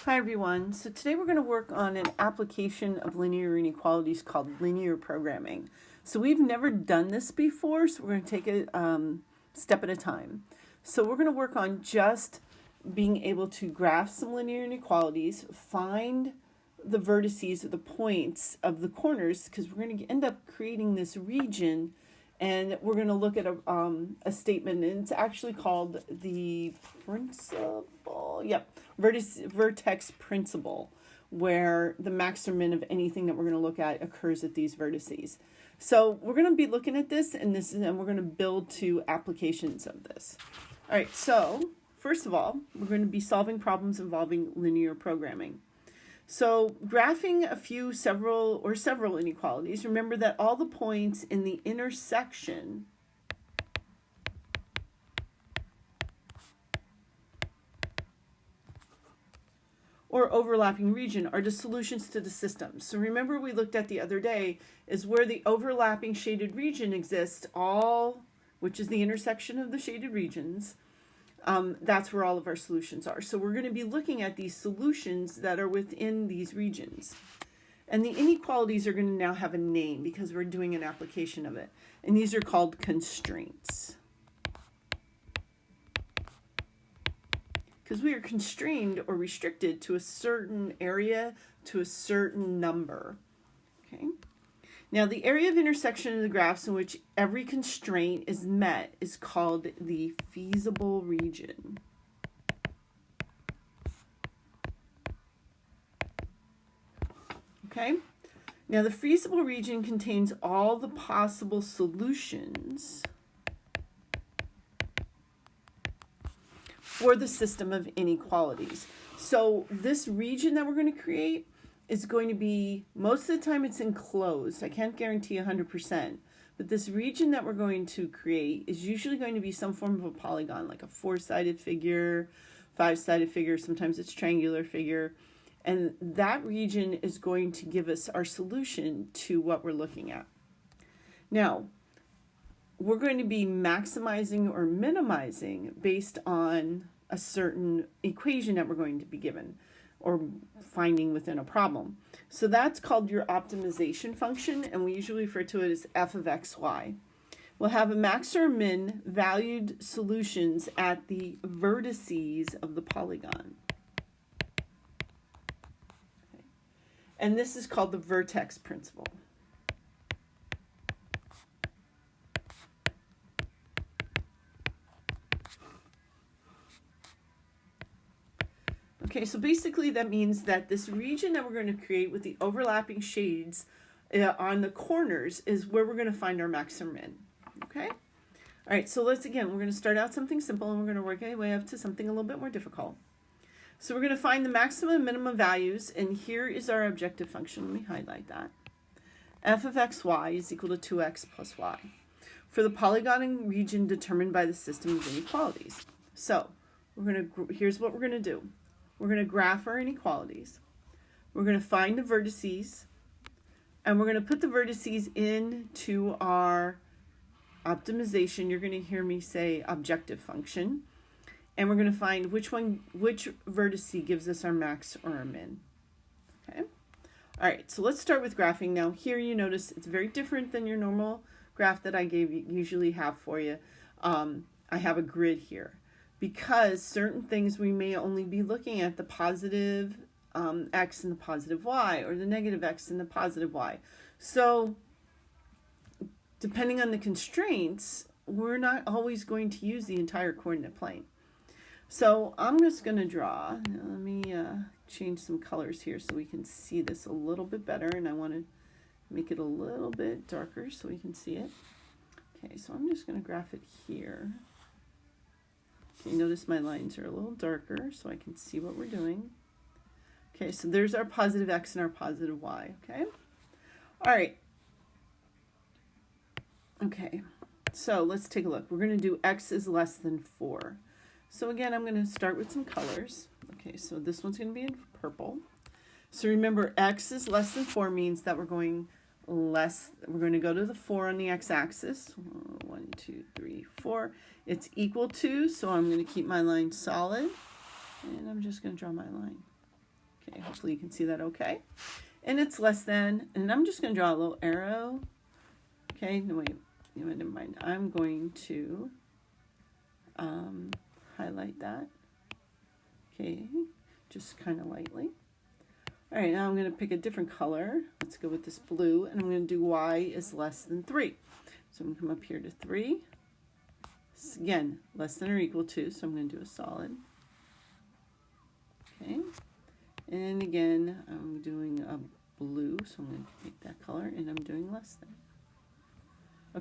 Hi everyone. So today we're going to work on an application of linear inequalities called linear programming. So we've never done this before, so we're going to take it step at a time. So we're going to work on just being able to graph some linear inequalities, find the vertices or the points of the corners, because we're going to end up creating this region, and we're going to look at a statement, and it's actually called the principal, vertex principle, where the max or min of anything that we're going to look at occurs at these vertices. So we're going to be looking at this, and we're going to build two applications of this. All right, so first of all, we're going to be solving problems involving linear programming. So graphing several inequalities, remember that all the points in the intersection or overlapping region are the solutions to the system. So remember we looked at the other day is where the overlapping shaded region exists, which is the intersection of the shaded regions. That's where all of our solutions are. So we're going to be looking at these solutions that are within these regions. And the inequalities are going to now have a name because we're doing an application of it. And these are called constraints. Because we are constrained or restricted to a certain area, to a certain number. Okay. Now, the area of intersection of the graphs in which every constraint is met is called the feasible region. Okay? Now, the feasible region contains all the possible solutions for the system of inequalities. So, this region that we're going to create is going to be, most of the time it's enclosed. I can't guarantee 100%, but this region that we're going to create is usually going to be some form of a polygon, like a 4-sided figure, 5-sided figure, sometimes it's triangular figure. And that region is going to give us our solution to what we're looking at. Now, we're going to be maximizing or minimizing based on a certain equation that we're going to be given or finding within a problem. So that's called your optimization function, and we usually refer to it as f of xy. We'll have a max or min valued solutions at the vertices of the polygon. Okay. And this is called the vertex principle. Okay, so basically that means that this region that we're going to create with the overlapping shades on the corners is where we're going to find our max or min. Okay? All right, so we're going to start out something simple and we're going to work our way up to something a little bit more difficult. So we're going to find the maximum and minimum values, and here is our objective function. Let me highlight that. F of xy is equal to 2x plus y for the polygon region determined by the system of inequalities. So here's what we're going to do. We're going to graph our inequalities. We're going to find the vertices, and we're going to put the vertices into our optimization. You're going to hear me say objective function, and we're going to find which vertice gives us our max or our min. Okay. All right. So let's start with graphing. Now here you notice it's very different than your normal graph that I usually have for you. I have a grid here, because certain things we may only be looking at the positive x and the positive y, or the negative x and the positive y. So depending on the constraints, we're not always going to use the entire coordinate plane. So I'm just going to draw. Now let me change some colors here so we can see this a little bit better, and I want to make it a little bit darker so we can see it. Okay, so I'm just going to graph it here. Okay, notice my lines are a little darker so I can see what we're doing. Okay, so there's our positive x and our positive y, okay? All right. Okay, so let's take a look. We're going to do x is less than 4. So again, I'm going to start with some colors. Okay, so this one's going to be in purple. So remember, x is less than 4 means that we're going to go to the 4 on the x-axis. 1, 2, 3, 4. It's equal to, so I'm going to keep my line solid, and I'm just going to draw my line. Okay, hopefully you can see that okay. And it's less than, and I'm just going to draw a little arrow. Okay, no, wait, never mind. I'm going to highlight that. Okay, just kind of lightly. All right, now I'm going to pick a different color. Let's go with this blue, and I'm going to do y is less than 3. So I'm going to come up here to 3. Again, less than or equal to, so I'm going to do a solid. Okay, and again, I'm doing a blue, so I'm going to take that color, and I'm doing less than.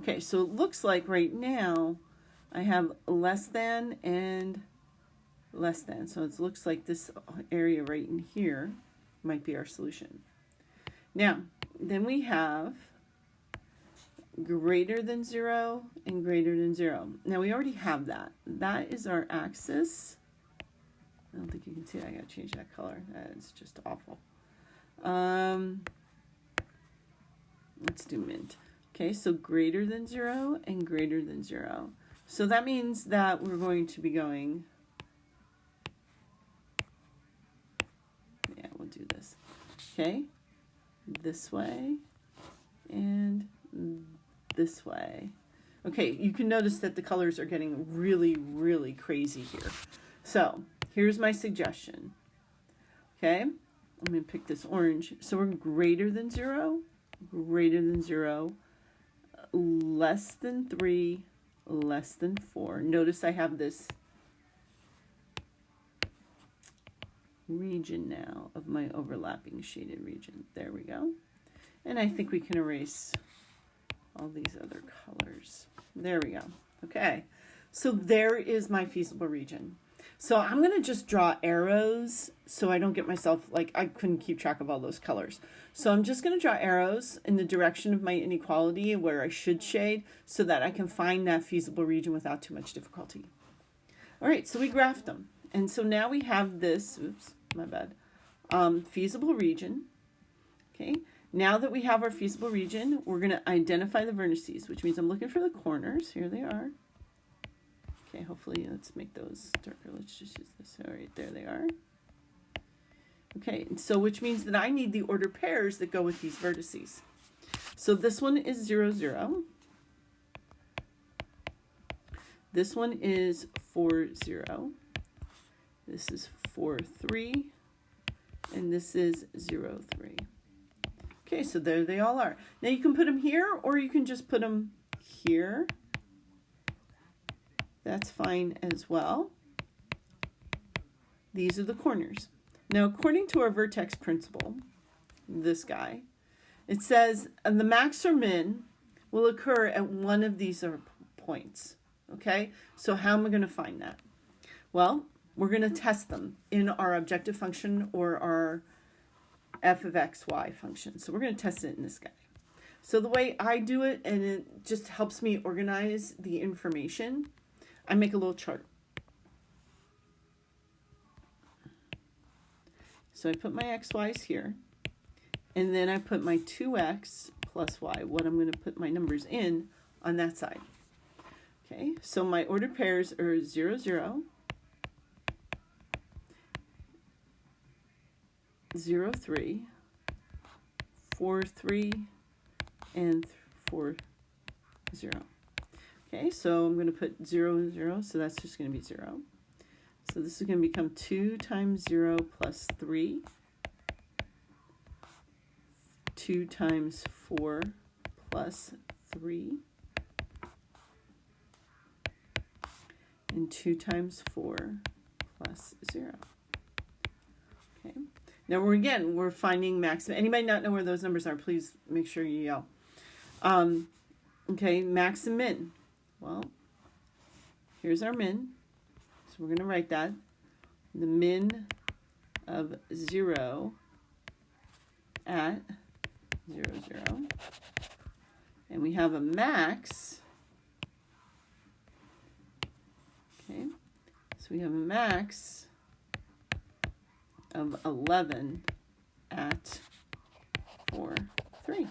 Okay, so it looks like right now I have less than and less than. So it looks like this area right in here might be our solution. Now, then we have greater than 0 and greater than 0. Now we already have that. That is our axis. I don't think you can see it. I gotta change that color. That's just awful. Let's do mint. Okay, so greater than 0 and greater than 0. So that means that we're going to be going, yeah, we'll do this. Okay, this way and this way. Okay, you can notice that the colors are getting really, really crazy here. So here's my suggestion. Okay, I'm going to pick this orange. So we're greater than 0, less than 3, less than 4. Notice I have this region now of my overlapping shaded region. There we go. And I think we can erase all these other colors. There we go. Okay, so there is my feasible region. So I'm going to just draw arrows so I don't get myself, like, I couldn't keep track of all those colors. So I'm just going to draw arrows in the direction of my inequality where I should shade so that I can find that feasible region without too much difficulty. All right, so we graphed them. And so now we have this, oops, my bad, feasible region. Okay, now that we have our feasible region, we're going to identify the vertices, which means I'm looking for the corners. Here they are. Okay, hopefully let's make those darker. Let's just use this. All right, there they are. Okay, so which means that I need the ordered pairs that go with these vertices. So this one is 0, 0. This one is 4, 0. This is 4, 3. And this is 0, 3. Okay, so there they all are. Now you can put them here or you can just put them here. That's fine as well. These are the corners. Now, according to our vertex principle, this guy, it says the max or min will occur at one of these points. Okay, so how am I going to find that? Well, we're going to test them in our objective function or our f of x, y function. So we're going to test it in this guy. So the way I do it, and it just helps me organize the information, I make a little chart. So I put my xy's here, and then I put my 2x plus y, what I'm going to put my numbers in on that side. Okay, so my ordered pairs are 0, 0, 0, 3, 4, 3, and 4, 0. Okay, so I'm going to put 0, 0, so that's just going to be 0. So this is going to become 2 times 0 plus 3, 2 times 4 plus 3, and 2 times 4 plus 0. Okay, now we're finding maximum. Anybody not know where those numbers are, please make sure you yell. Okay, max and min. Well, here's our min. So we're going to write that. The min of 0 at 0, 0. And we have a max. Okay, so we have a max of 11 at 4, 3.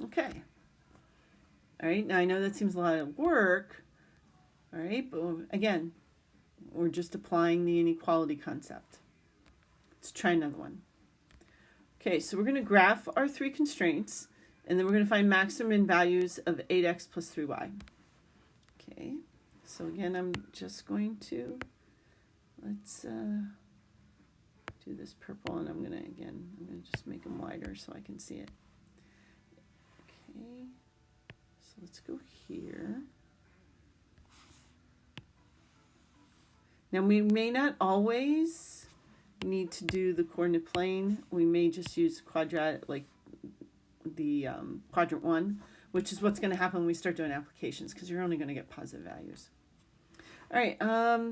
Okay. All right, now I know that seems a lot of work. All right, but again, we're just applying the inequality concept. Let's try another one. Okay, so we're going to graph our three constraints, and then we're going to find maximum values of 8x plus 3y. Okay, so again, I'm just going to, let's do this purple, and I'm going to just make them wider so I can see it. Okay, so let's go here. Now we may not always need to do the coordinate plane. We may just use quadrant, like the quadrant 1, which is what's going to happen when we start doing applications, because you're only going to get positive values. All right,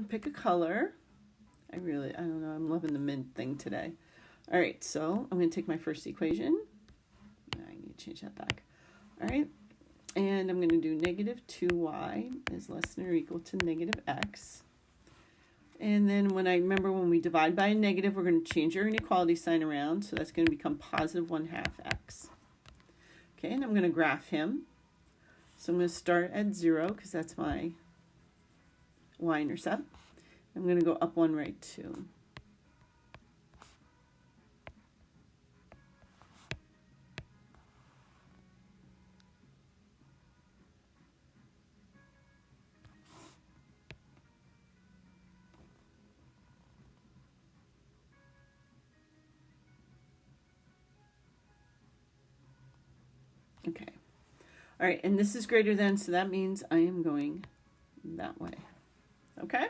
pick a color. I don't know, I'm loving the mint thing today. All right, so I'm going to take my first equation. I need to change that back. All right, and I'm going to do negative 2y is less than or equal to negative x. And then remember when we divide by a negative, we're going to change our inequality sign around. So that's going to become positive 1/2 x. Okay, and I'm going to graph him. So I'm going to start at 0 because that's my y-intercept. I'm going to go up 1, right 2. Okay. All right, and this is greater than, so that means I am going that way. Okay?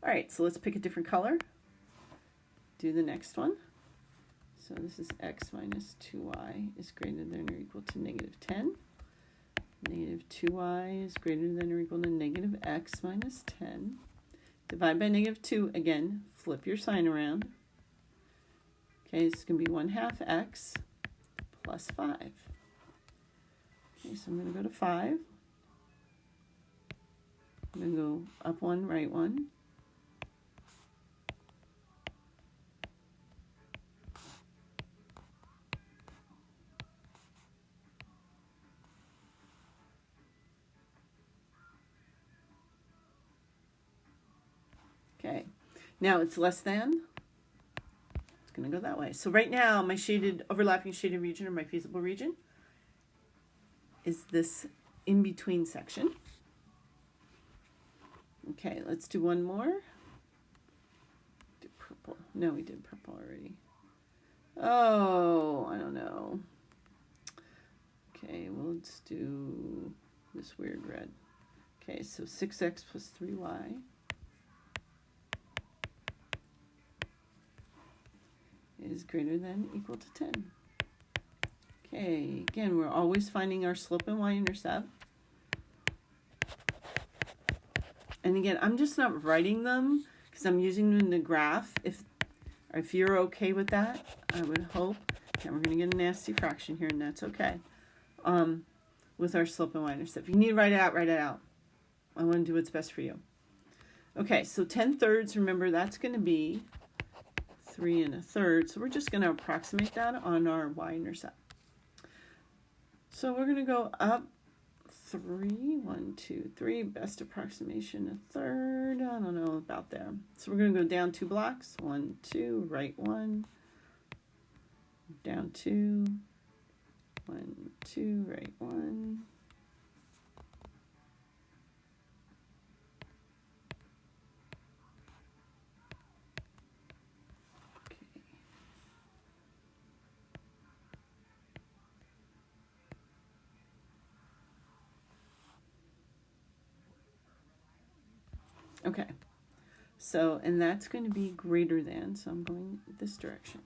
All right, so let's pick a different color. Do the next one. So this is x minus 2y is greater than or equal to negative 10. Negative 2y is greater than or equal to negative x minus 10. Divide by negative 2, again, flip your sign around. Okay, it's going to be 1/2 x plus 5. Okay, so I'm going to go to 5. I'm going to go up 1, right 1. Okay, now it's less than. It's going to go that way. So right now, my overlapping shaded region, or my feasible region, is this in-between section. Okay, let's do one more. Do purple. No, we did purple already. Oh, I don't know. Okay, well, let's do this weird red. Okay, so 6x plus 3y is greater than or equal to 10. Okay, again, we're always finding our slope and y-intercept. And again, I'm just not writing them because I'm using them in the graph. If you're okay with that, I would hope. Okay, we're going to get a nasty fraction here, and that's okay. With our slope and y-intercept. If you need to write it out, write it out. I want to do what's best for you. Okay, so 10/3, remember, that's going to be 3 1/3. So we're just going to approximate that on our y-intercept. So we're going to go up 3, 1, 2, 3, best approximation 1/3. I don't know about there. So we're going to go down 2 blocks. 1, 2, right 1, down 2, 1, 2, right 1. Okay, so, and that's going to be greater than, so I'm going this direction.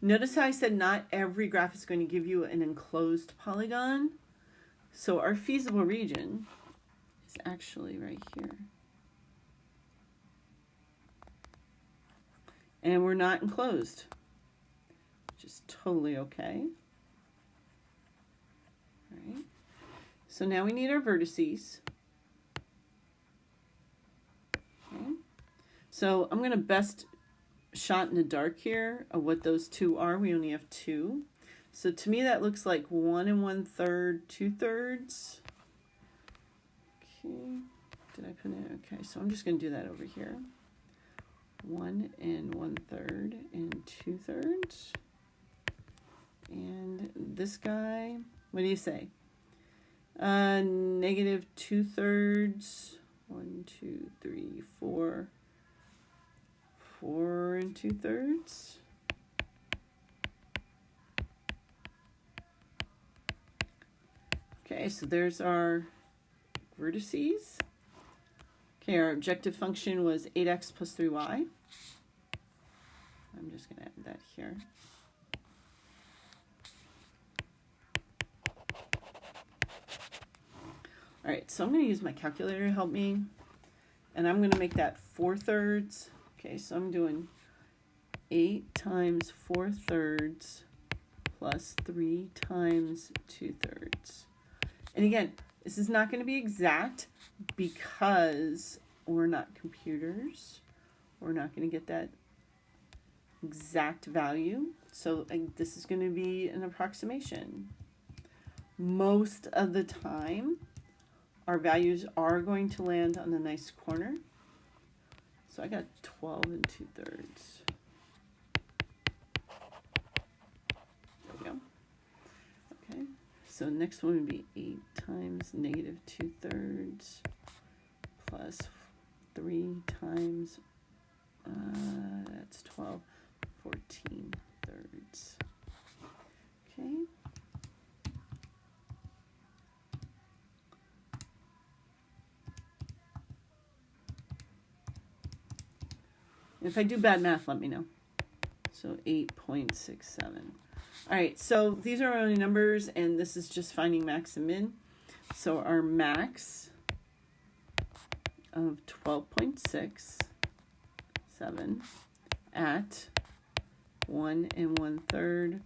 Notice how I said not every graph is going to give you an enclosed polygon. So our feasible region is actually right here. And we're not enclosed, which is totally okay. All right, so now we need our vertices. Okay. So I'm going to best shot in the dark here of what those two are. We only have 2. So to me that looks like 1 1/3, 2/3. Okay, did I put it? Okay, so I'm just going to do that over here. 1 1/3 and 2/3. And this guy, what do you say? Negative 2/3. 1, 2, 3, 4. 4 2/3. Okay, so there's our vertices. Okay, our objective function was 8x plus 3y. I'm just going to add that here. All right, so I'm going to use my calculator to help me. And I'm going to make that 4/3. Okay, so I'm doing 8 times 4/3 plus 3 times 2/3. And again, this is not going to be exact because we're not computers. We're not going to get that exact value. So this is going to be an approximation. Most of the time, our values are going to land on the nice corner. So I got 12 2/3. There we go. Okay. So next one would be 8 times negative 2/3 plus 3 times, that's 12, 14/3. Okay. If I do bad math, let me know. So 8.67. All right, so these are our only numbers, and this is just finding max and min. So our max of 12.67 at 1 1/3,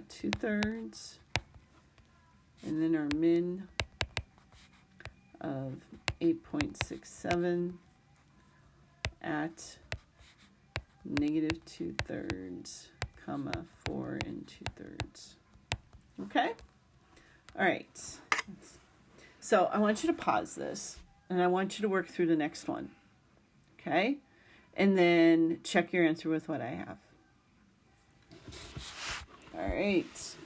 2/3, and then our min of 8.67 at negative 2/3, 4 2/3. Okay? All right. So I want you to pause this, and I want you to work through the next one. Okay? And then check your answer with what I have. All right.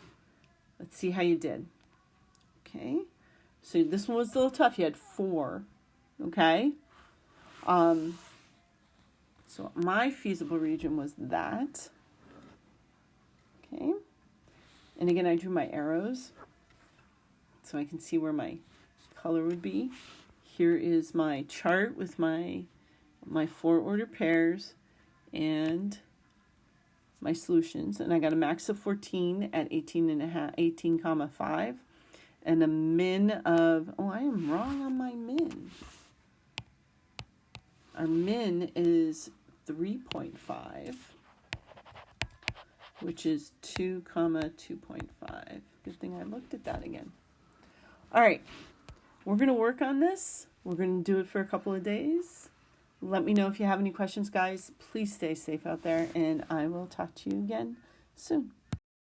Let's see how you did. Okay? So this one was a little tough. You had 4. Okay? So my feasible region was that. Okay. And again, I drew my arrows so I can see where my color would be. Here is my chart with my 4 ordered pairs and my solutions. And I got a max of 14 at 18,5, and a min of, oh, I am wrong on my min. Our min is 3.5, which is 2, 2.5. Good thing I looked at that again. All right, we're going to work on this. We're going to do it for a couple of days. Let me know if you have any questions, guys. Please stay safe out there, and I will talk to you again soon.